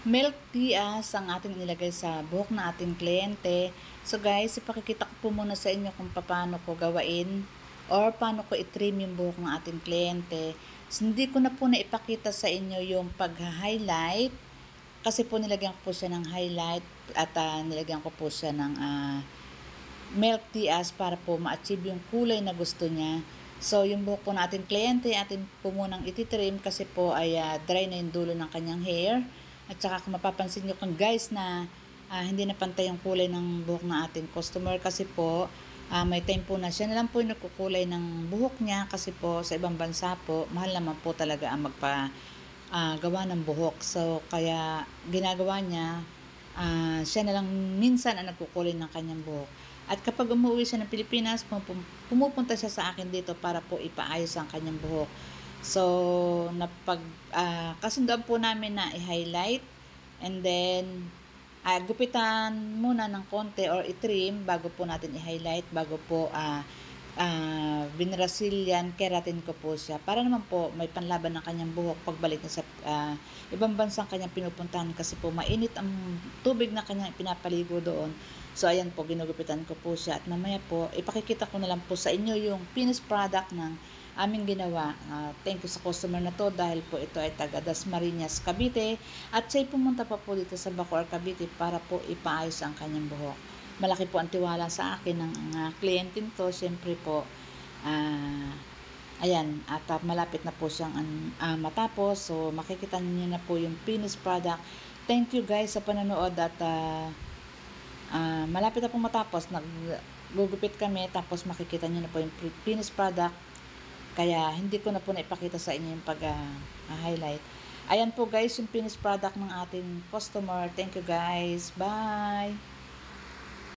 Milk Tias ang ating nilagay sa buhok na ating kliyente. So guys, ipakikita ko po muna sa inyo kung paano ko gawain or paano ko i-trim yung buhok ng ating kliyente. So, hindi ko na po naipakita sa inyo yung pag-highlight kasi po nilagyan ko po siya ng highlight at nilagyan ko po siya ng Milk Tias para po ma-achieve yung kulay na gusto niya. So, yung buhok po natin kliyente, atin po munang ititrim kasi po ay dry na yung dulo ng kanyang hair. At saka kung mapapansin nyo kung guys na hindi na pantay yung kulay ng buhok ng ating customer kasi po may time po na siya na lang po yung nagkukulay ng buhok niya kasi po sa ibang bansa po, mahal naman po talaga ang gawa ng buhok. So, kaya ginagawa niya, siya na lang minsan ang nagkukulay ng kanyang buhok. At kapag umuwi siya ng Pilipinas, pumupunta siya sa akin dito para po ipaayos ang kanyang buhok. So, kasunduan po namin na i-highlight and then gupitan muna ng konti or i-trim bago po natin i-highlight, bago po Brazilian keratin ko po siya para naman po may panlaban ng kanyang buhok pagbalik niya sa ibang bansang kanyang pinupuntahan kasi po mainit ang tubig na kanyang pinapaligo doon. So ayan po, ginugupitan ko po siya at mamaya po ipakikita ko na lang po sa inyo yung finished product ng aming ginawa. Thank you sa customer na to dahil po ito ay taga Dasmariñas, Cavite at siya'y pumunta pa po dito sa Bacoor, Cavite para po ipaayos ang kanyang buhok. Malaki po ang tiwala sa akin ng kliyente to. Siyempre po, ayan, at malapit na po siyang matapos. So, makikita niyo na po yung finished product. Thank you guys sa panonood at malapit na po matapos. Naggugupit kami tapos makikita niyo na po yung finished product. Kaya hindi ko na po naipakita sa inyo yung pag-highlight. Ayan po guys, yung finished product ng ating customer. Thank you guys. Bye!